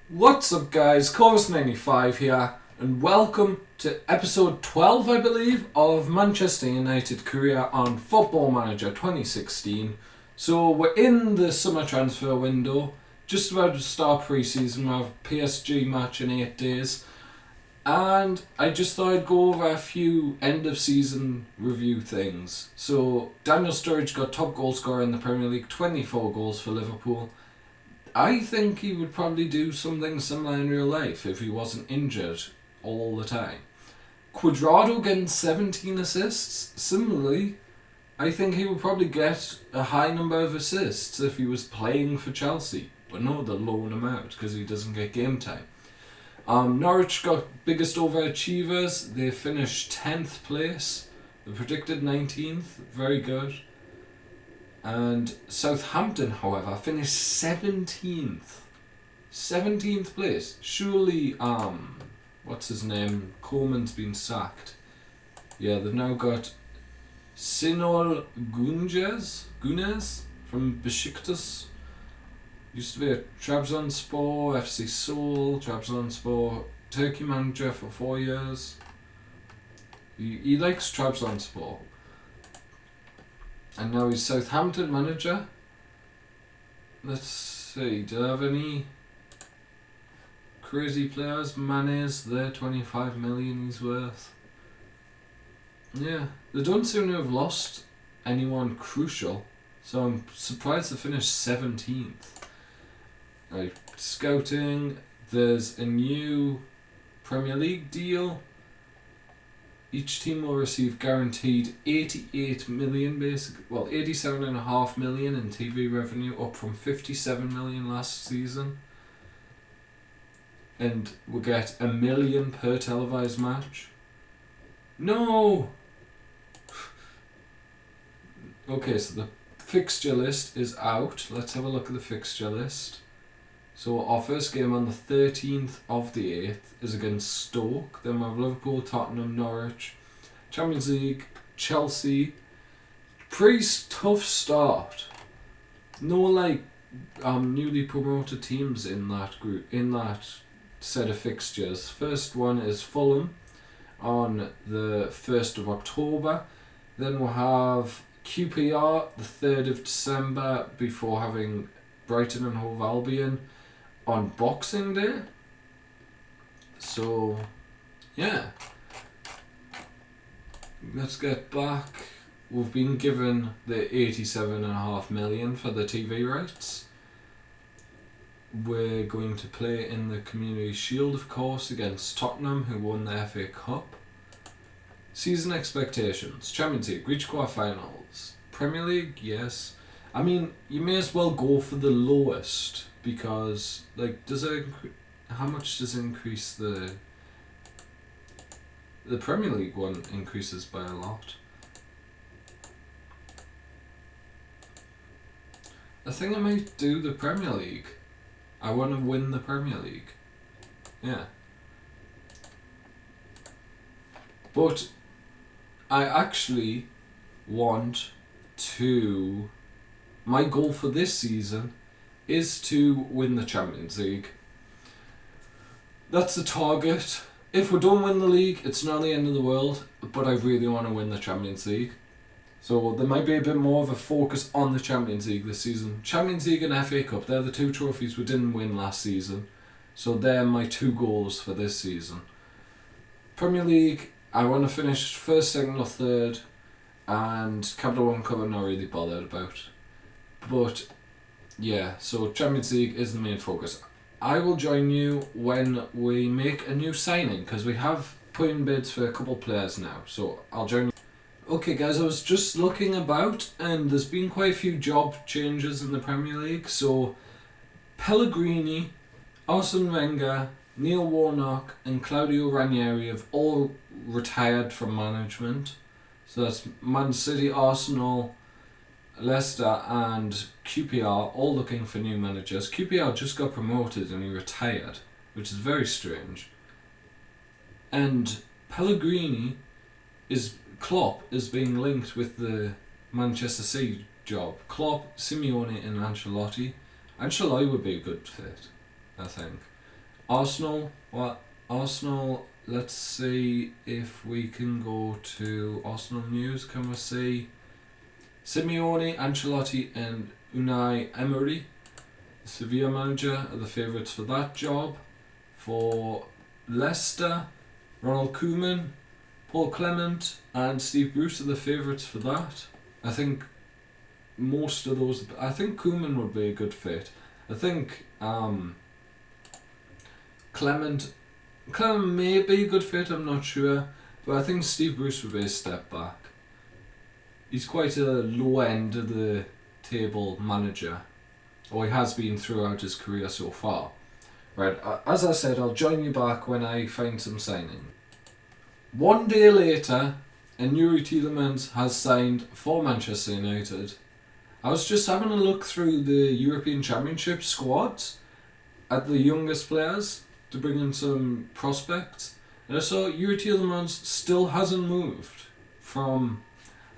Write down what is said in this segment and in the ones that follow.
What's up guys, Chorus95 here and welcome to episode 12 I believe of Manchester United career on Football Manager 2016. So we're in the summer transfer window, just about to start pre-season. We have PSG match in 8 days and I just thought I'd go over a few end of season review things. So Daniel Sturridge got top goal scorer in the Premier League, 24 goals for Liverpool. I think he would probably do something similar in real life if he wasn't injured all the time. Cuadrado getting 17 assists. Similarly, I think he would probably get a high number of assists if he was playing for Chelsea. But no, they'll loan him out because he doesn't get game time. Norwich got biggest overachievers. They finished 10th place. The predicted 19th. Very good. And Southampton, however, finished 17th. 17th place. Surely, what's his name? Coleman's been sacked. Yeah, they've now got Sinol Gunes from Besiktas. Used to be a Trabzonspor, FC Seoul, Trabzonspor, Turkey manager for 4 years. He likes Trabzonspor. And now he's Southampton manager. Let's see, do I have any crazy players? Mane's there, 25 million he's worth. Yeah, they don't seem to have lost anyone crucial, so I'm surprised they finished 17th. Right, scouting, there's a new Premier League deal. Each team will receive guaranteed 88 million, 87.5 million in TV revenue, up from 57 million last season. And we'll get $1 million per televised match. No! Okay, so the fixture list is out. Let's have a look at the fixture list. So our first game on the 13th of the 8th is against Stoke. Then we have Liverpool, Tottenham, Norwich, Champions League, Chelsea. Pretty tough start. No newly promoted teams in that group, in that set of fixtures. First one is Fulham on the 1st of October. Then we'll have QPR the 3rd of December before having Brighton and Hove Albion on Boxing Day. So, yeah. Let's get back. We've been given the 87.5 million for the TV rights. We're going to play in the Community Shield, of course, against Tottenham, who won the FA Cup. Season expectations. Champions League, reach quarterfinals. Premier League, yes. I mean, you may as well go for the lowest. Because, how much does it increase the Premier League one increases by a lot. I think I might do the Premier League. I want to win the Premier League. Yeah. But I actually want to... My goal for this season is to win the Champions League. That's the target. If we don't win the league, it's not the end of the world, but I really want to win the Champions League. So there might be a bit more of a focus on the Champions League this season. Champions League and FA Cup, they're the two trophies we didn't win last season. So they're my two goals for this season. Premier League, I want to finish first, second or third, and Capital One Cup I'm not really bothered about. But yeah, so Champions League is the main focus. I will join you when we make a new signing, because we have put in bids for a couple players now, so I'll join you. Okay guys, I was just looking about and there's been quite a few job changes in the Premier League. So Pellegrini, Arsene Wenger, Neil Warnock and Claudio Ranieri have all retired from management. So that's Man City, Arsenal, Leicester and QPR all looking for new managers. QPR just got promoted and he retired, which is very strange. And Klopp is being linked with the Manchester City job. Klopp, Simeone and Ancelotti. Ancelotti would be a good fit, I think. Arsenal. What? Arsenal. Let's see if we can go to Arsenal news. Can we see Simeone, Ancelotti, and Unai Emery, the Sevilla manager, are the favourites for that job. For Leicester, Ronald Koeman, Paul Clement, and Steve Bruce are the favourites for that. I think most of those. I think Koeman would be a good fit. I think Clement may be a good fit. I'm not sure, but I think Steve Bruce would be a step back. He's quite a low end of the table manager, or he has been throughout his career so far. Right, as I said, I'll join you back when I find some signing. One day later, and Yuri Tielemans has signed for Manchester United. I was just having a look through the European Championship squads at the youngest players to bring in some prospects, and I saw Yuri Tielemans still hasn't moved from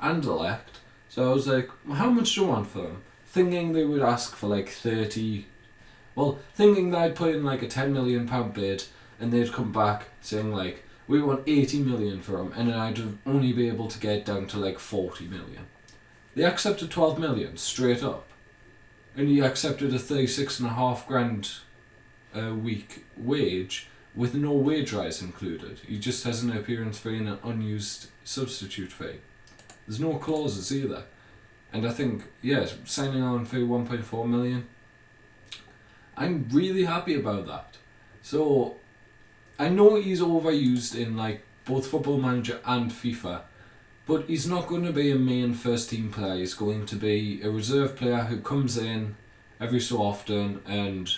Anderlecht. So I was like, well, how much do you want for him? Thinking they would ask for like 30. Well, thinking that I'd put in like a £10 million bid, and they'd come back saying like, we want 80 million for him, and then I'd only be able to get down to like 40 million. They accepted 12 million straight up, and he accepted a 36.5 grand a week wage with no wage rise included. He just has an appearance fee and an unused substitute fee. There's no clauses either, and I think signing on for 1.4 million. I'm really happy about that. So I know he's overused in like both Football Manager and FIFA, but he's not going to be a main first team player. He's going to be a reserve player who comes in every so often and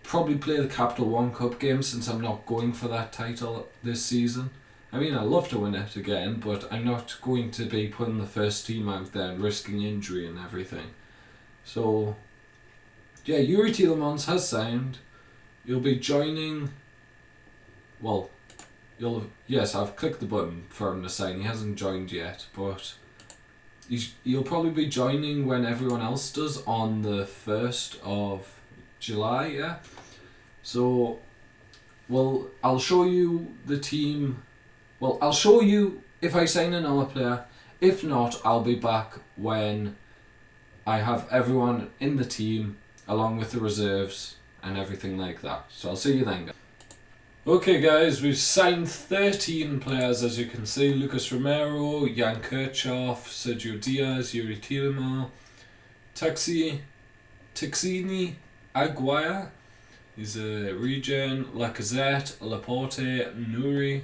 probably play the Capital One Cup game, since I'm not going for that title this season. I mean, I'd love to win it again, but I'm not going to be putting the first team out there and risking injury and everything. So yeah, Yuri Tielemans has signed. You'll be joining. Well, I've clicked the button for him to sign. He hasn't joined yet, but you'll probably be joining when everyone else does on the 1st of July. Yeah. So, I'll show you the team. Well, I'll show you if I sign another player. If not, I'll be back when I have everyone in the team, along with the reserves and everything like that. So I'll see you then, guys. Okay guys, we've signed 13 players, as you can see. Lucas Romero, Jan Kirchhoff, Sergio Diaz, Yuri Tielemans, Tixini Aguirre, he's a regen, Lacazette, Laporte, Nuri.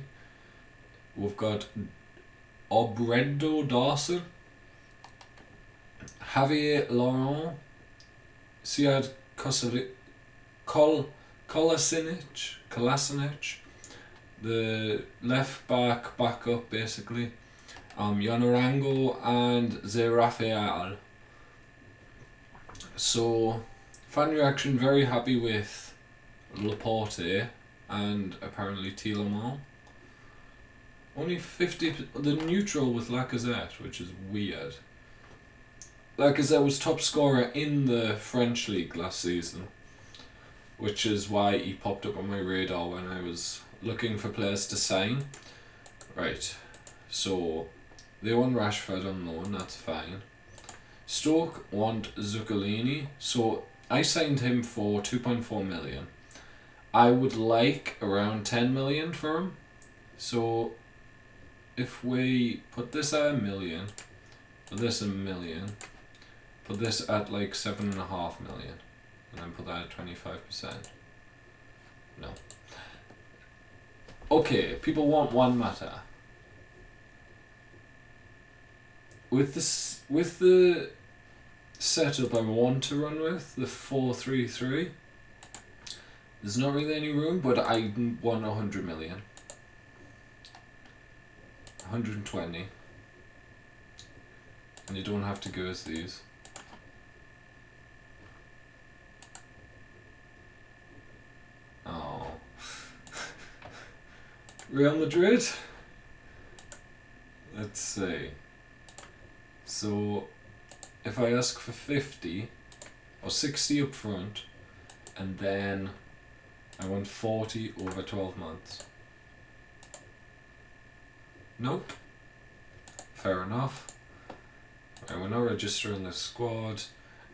We've got Obrendo Dawson, Javier Laurent, Siad Kolasinac, the left backup basically, Yonarango and Zerafael. So, fan reaction, very happy with Laporte and apparently Tielemans. Only 50, the neutral with Lacazette, which is weird. Lacazette was top scorer in the French league last season, which is why he popped up on my radar when I was looking for players to sign. Right, so they want Rashford on loan, that's fine. Stoke want Zuccolini, so I signed him for 2.4 million. I would like around 10 million for him. So if we put this at $1 million, put this $1 million, put this at like 7.5 million, and then put that at 25%. No. Okay, people want Juan Mata. With the setup I want to run with, the 4-3-3, there's not really any room, but I want 100 million. 120. And you don't have to give us these. Oh. Real Madrid? Let's see. So, if I ask for 50 or 60 up front, and then I want 40 over 12 months. Nope. Fair enough. Right, we're now registering the squad.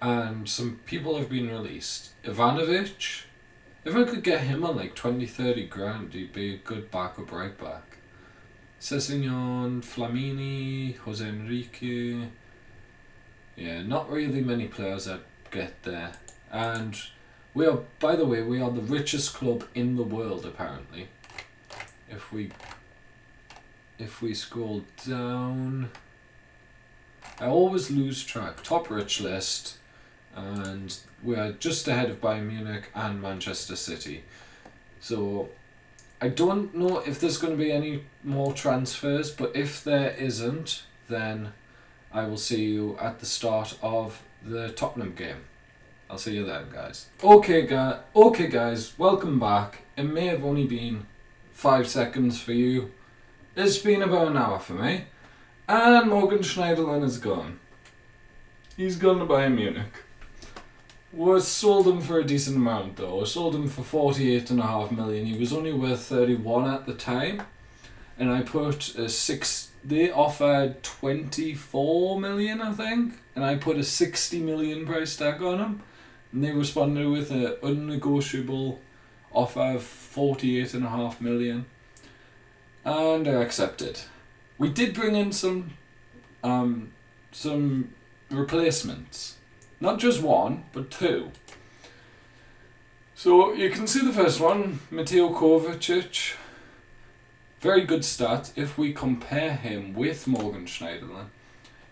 And some people have been released. Ivanovic, if I could get him on like 20-30 grand, he'd be a good backup right back. Sessignon, Flamini, Jose Enrique. Yeah, not really many players that get there. And we are, by the way, we are the richest club in the world apparently. If we scroll down, I always lose track. Top rich list, and we are just ahead of Bayern Munich and Manchester City. So I don't know if there's going to be any more transfers, but if there isn't, then I will see you at the start of the Tottenham game. I'll see you then, guys. Okay, guys, welcome back. It may have only been 5 seconds for you. It's been about an hour for me. And Morgan Schneiderlin is gone. He's gone to Bayern Munich. We sold him for a decent amount though. I sold him for 48.5 million. He was only worth 31 at the time. And I put they offered 24 million, I think. And I put a 60 million price tag on him. And they responded with an unnegotiable offer of 48.5 million. And I accepted. We did bring in some replacements. Not just one, but two. So you can see the first one, Mateo Kovacic. Very good stats. If we compare him with Morgan Schneiderlin,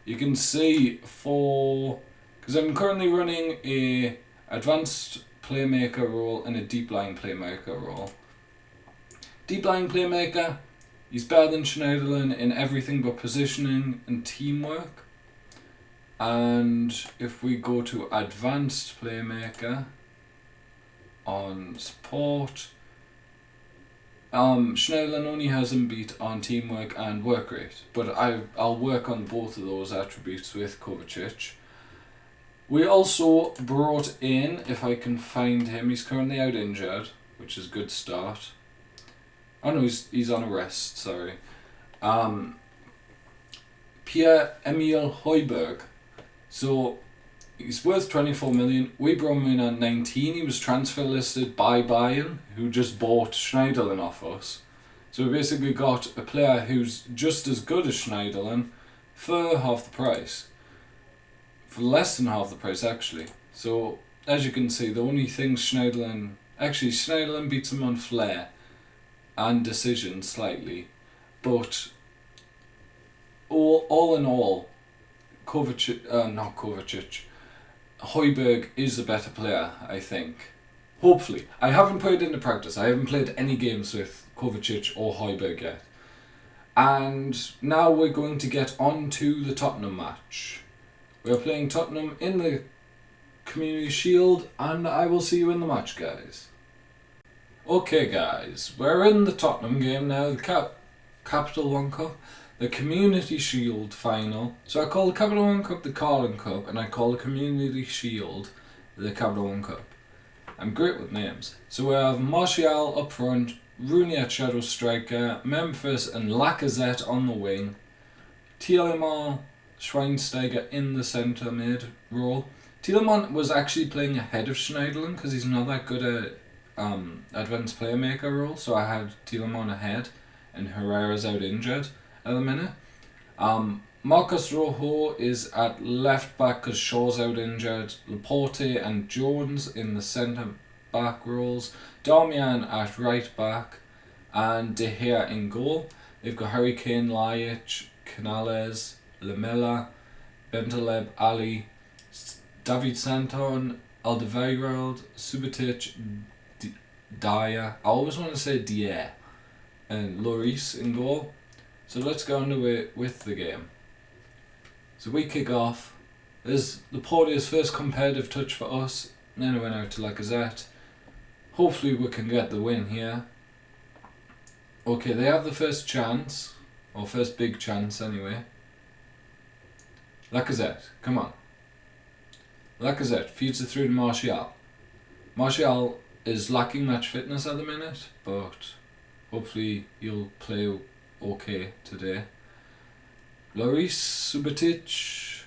you can see because I'm currently running a advanced playmaker role and a deep line playmaker role. Deep line playmaker, he's better than Schneiderlin in everything but positioning and teamwork. And if we go to advanced playmaker on support, Schneiderlin only has him beat on teamwork and work rate, but I'll work on both of those attributes with Kovacic. We also brought in, if I can find him, he's currently out injured, which is a good start. Oh no, he's on a rest, sorry. Pierre-Emile Højbjerg. So he's worth 24 million. We brought him in at 19. He was transfer listed by Bayern, who just bought Schneiderlin off us. So we basically got a player who's just as good as Schneiderlin for half the price. For less than half the price, actually. So as you can see, the only thing Schneiderlin beats him on flair and decision slightly, but all in all, Højbjerg is a better player, I think. Hopefully. I haven't put it into practice. I haven't played any games with Kovacic or Højbjerg yet. And now we're going to get on to the Tottenham match. We're playing Tottenham in the Community Shield, and I will see you in the match, guys. Okay, guys, we're in the Tottenham game now, the Capital One Cup, the Community Shield final. So I call the Capital One Cup the Carling Cup, and I call the Community Shield the Capital One Cup. I'm great with names. So we have Martial up front, Rooney at shadow striker, Memphis and Lacazette on the wing, Tielemans, Schweinsteiger in the centre mid role. Tielemans was actually playing ahead of Schneiderlin because he's not that good at advanced playmaker role, so I had Tielemans ahead and Herrera's out injured at the minute. Marcos Rojo is at left back because Shaw's out injured. Laporte and Jones in the centre back roles. Darmian at right back and De Gea in goal. They've got Harry Kane, Lajic, Canales, Lamela, Bentaleb, Ali, David Santon, Alderweireld, Subotic, Dyer. I always want to say Dier, and Lloris in goal. So let's go underway with the game. So we kick off. There's Laporte's first competitive touch for us. And then it went out to Lacazette. Hopefully we can get the win here. Okay, they have the first chance. Or first big chance anyway. Lacazette, come on. Lacazette feeds it through to Martial. Martial is lacking match fitness at the minute, but hopefully he'll play okay today. Lloris, Subotic,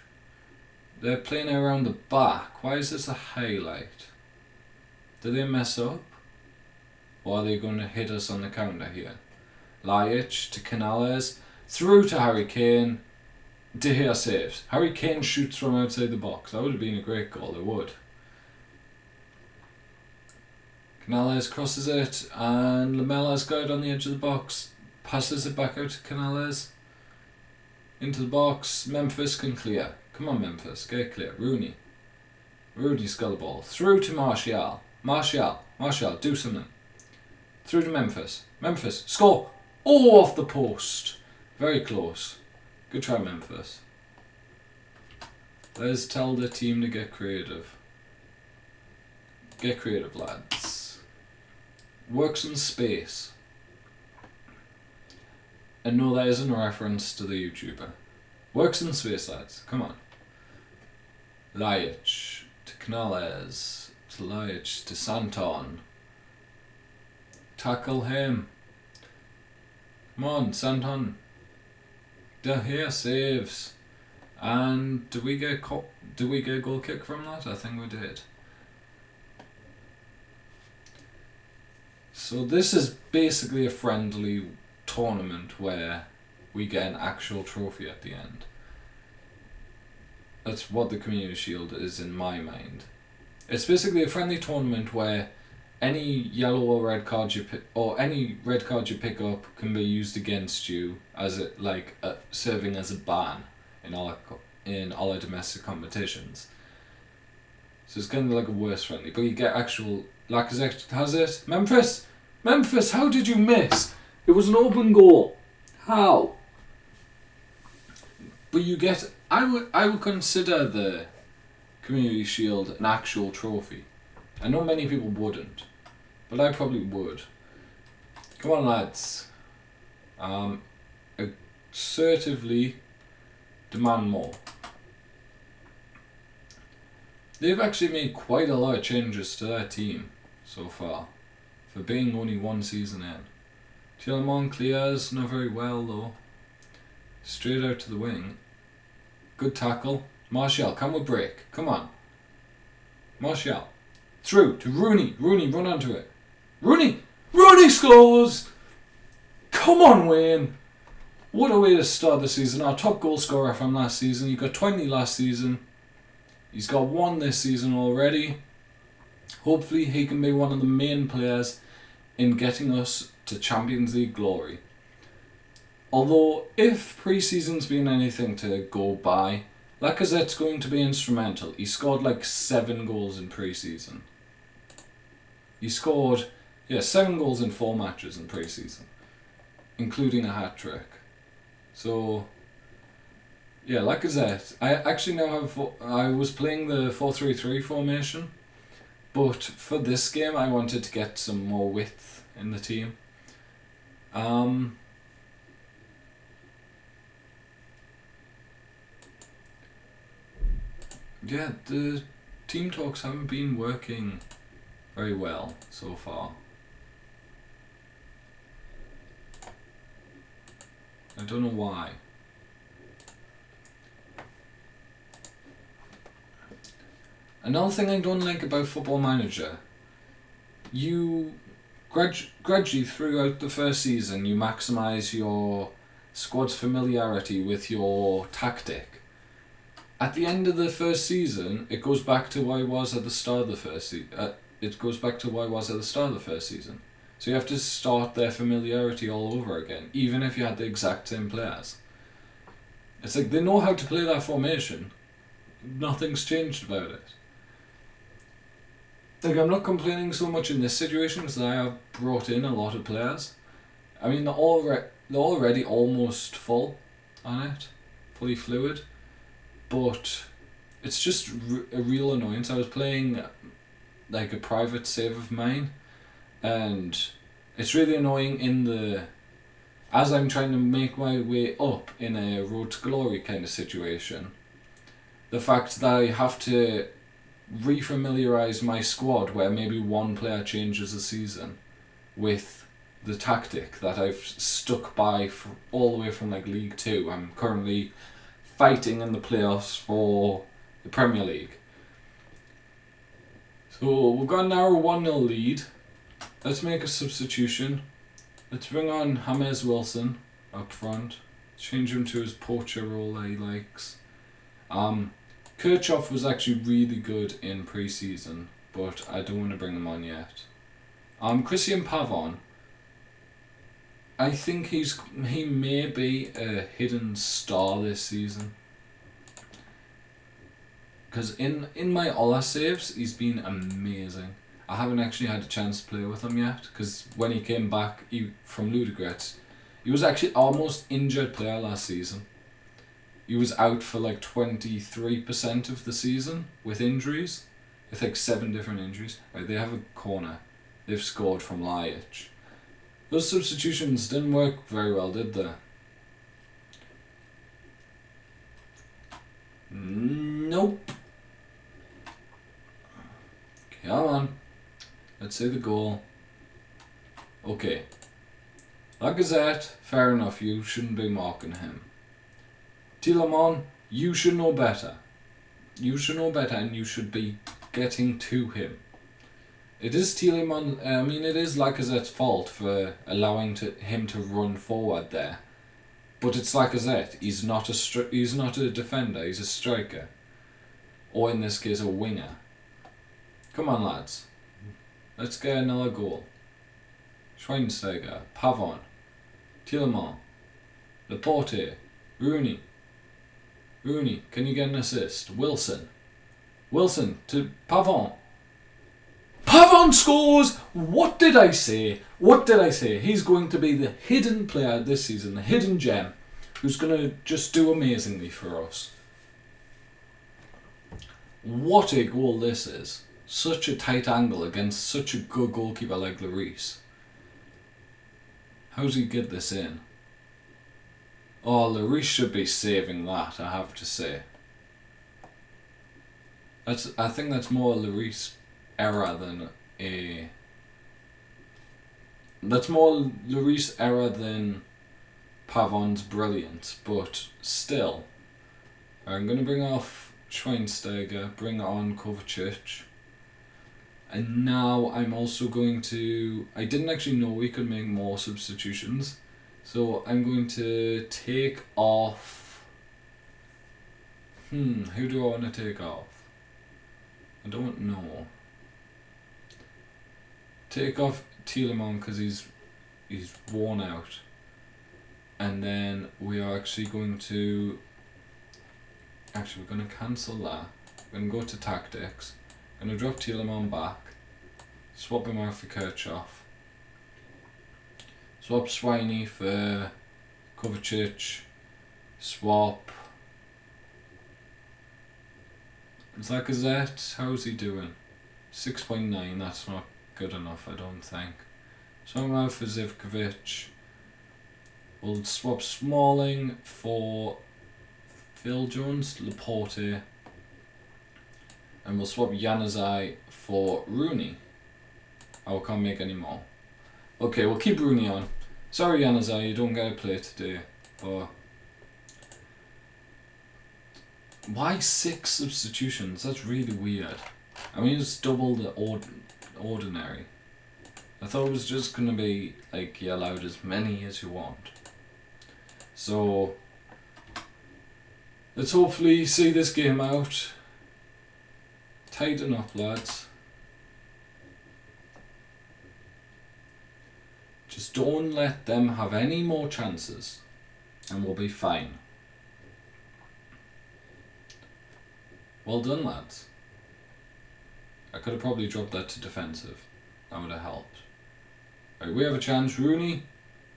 they're playing around the back. Why is this a highlight? Did they mess up? Or are they going to hit us on the counter here? Lajic to Canales, through to Harry Kane. De Gea saves. Harry Kane shoots from outside the box. That would have been a great goal, it would. Canales crosses it, and Lamella's got it on the edge of the box. Passes it back out to Canales. Into the box. Memphis can clear. Come on, Memphis, get clear. Rooney. Rooney's got the ball. Through to Martial. Martial, do something. Through to Memphis. Memphis, score! Oh, off the post. Very close. Good try, Memphis. Let's tell the team to get creative. Get creative, lads. Works in space. And no, that isn't a reference to the YouTuber. Works in space, lads. Come on. Lajic to Canales. To Lajic to Santon. Tackle him. Come on, Santon. De Gea saves. And do we get a goal kick from that? I think we did. So this is basically a friendly tournament where we get an actual trophy at the end. That's what the Community Shield is in my mind. It's basically a friendly tournament where any yellow or red card you pick, or any red card you pick up, can be used against you as it serving as a ban in all our domestic competitions. So it's kind of like a worse friendly, but you get actual. Lacazette has it. Memphis, how did you miss? It was an open goal. How? But you get. I would consider the Community Shield an actual trophy. I know many people wouldn't, but I probably would. Come on, lads. Assertively demand more. They've actually made quite a lot of changes to their team so far, for being only one season in. Tielemans clears, not very well though. Straight out to the wing. Good tackle. Martial, come with break. Come on. Martial. Through to Rooney. Rooney, run onto it. Rooney scores! Come on, Wayne. What a way to start the season. Our top goal scorer from last season. He got 20 last season. He's got 1 this season already. Hopefully he can be one of the main players in getting us to Champions League glory. Although, if pre-season's been anything to go by, Lacazette's going to be instrumental. He scored 7 goals in pre-season. He scored 7 goals in 4 matches in pre-season, including a hat-trick. So, yeah, Lacazette. I actually now have. I was playing the 4-3-3 formation, but for this game I wanted to get some more width in the team. Yeah, the team talks haven't been working very well so far. I don't know why. Another thing I don't like about Football Manager, you gradually throughout the first season you maximise your squad's familiarity with your tactic. At the end of the first season, it goes back to what it was at the start of the first season. So you have to start their familiarity all over again, even if you had the exact same players. It's like they know how to play that formation. Nothing's changed about it. I'm not complaining so much in this situation because I have brought in a lot of players. I mean, they're already almost full on it, fully fluid. But it's just a real annoyance. I was playing a private save of mine, and it's really annoying as I'm trying to make my way up in a road to glory kind of situation. The fact that I have to refamiliarise my squad where maybe one player changes a season with the tactic that I've stuck by all the way from like League 2. I'm currently fighting in the playoffs for the Premier League. So we've got a narrow 1-0 lead. Let's make a substitution. Let's bring on James Wilson up front. Change him to his poacher role that he likes. Kirchhoff was actually really good in pre-season, but I don't want to bring him on yet. Christian Pavon, I think he may be a hidden star this season. Because in my Ola saves, he's been amazing. I haven't actually had a chance to play with him yet, because when he came back from Ludogorets, he was actually almost injured player last season. He was out for like 23% of the season with injuries. With like 7 different injuries. Right, they have a corner. They've scored from Lajic. Those substitutions didn't work very well, did they? Nope. Come on. Let's say the goal. Okay. Lacazette, fair enough, you shouldn't be marking him. Tielemans, you should know better. You should know better and you should be getting to him. It is Tielemans, it is Lacazette's fault for allowing him to run forward there. But it's Lacazette. He's not a defender, he's a striker. Or in this case, a winger. Come on, lads. Let's get another goal. Schweinsteiger, Pavon, Tielemans, Laporte, Rooney. Rooney, can you get an assist? Wilson to Pavon. Pavon scores! What did I say? He's going to be the hidden player this season, the hidden gem, who's going to just do amazingly for us. What a goal this is. Such a tight angle against such a good goalkeeper like Lloris. How does he get this in? Oh, Lloris should be saving that, I have to say. I think that's more a Lloris error than a... That's more Lloris error than Pavon's brilliance, but still. I'm going to bring off Schweinsteiger, bring on Kovacic. And now I'm also going to... I didn't actually know we could make more substitutions. So I'm going to take off... who do I want to take off? I don't know. Take off Tielemans because he's worn out. And then we are actually going to... Actually, we're going to cancel that. We're going to go to tactics. I'm going to drop Tielemans back. Swap him out for Kirchhoff. Swap Swiney for Kovacic. Swap Lacazette. How's he doing? 6.9. That's not good enough, I don't think. Swap him out for Zivkovic. We'll swap Smalling for Phil Jones, Laporte. And we'll swap Januzaj for Rooney. I can't make any more. Okay, we'll keep Rooney on. Sorry, Januzaj, you don't get to play today. But why 6 substitutions? That's really weird. I mean, it's double the ordinary. I thought it was just going to be like you allowed as many as you want. So let's hopefully see this game out. Tighten up, lads. Just don't let them have any more chances and we'll be fine. Well done, lads. I could have probably dropped that to defensive. That would have helped. Right, we have a chance. Rooney,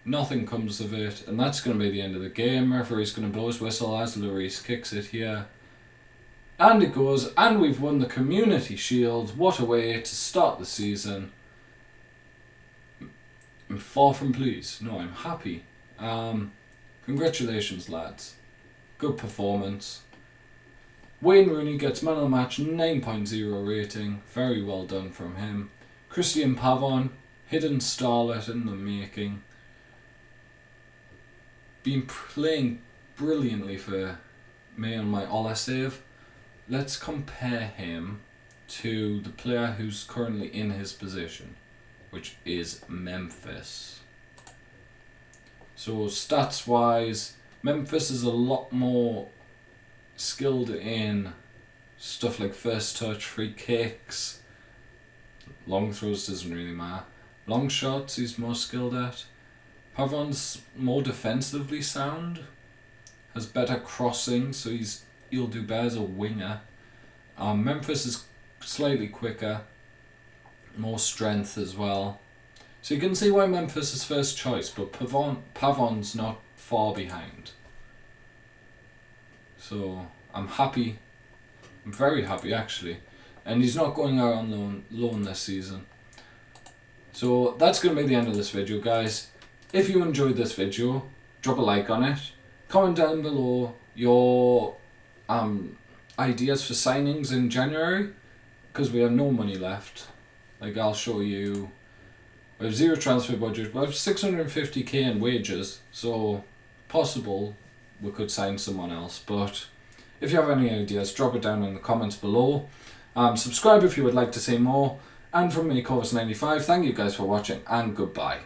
nothing comes of it, and that's going to be the end of the game. Referee's going to blow his whistle as Lloris kicks it here. And it goes, and we've won the Community Shield. What a way to start the season. I'm far from pleased. No, I'm happy. Congratulations, lads. Good performance. Wayne Rooney gets man of the match, 9.0 rating. Very well done from him. Christian Pavon, hidden starlet in the making. Been playing brilliantly for me on my Ola save. Let's compare him to the player who's currently in his position, which is Memphis. So stats wise, Memphis is a lot more skilled in stuff like first touch, free kicks, long throws doesn't really matter. Long shots he's more skilled at. Pavon's more defensively sound, has better crossing, so he'll do better as a winger. Memphis is slightly quicker, more strength as well. So you can see why Memphis is first choice, but Pavon's not far behind. So I'm happy. I'm very happy actually. And he's not going out on loan this season. So that's going to be the end of this video, guys. If you enjoyed this video, drop a like on it. Comment down below your ideas for signings in January, because we have no money left. Like, I'll show you, we have zero transfer budget, we have 650k in wages, so possible we could sign someone else. But if you have any ideas, drop it down in the comments below. Subscribe if you would like to see more. And from me, Corvus95, thank you guys for watching, and goodbye.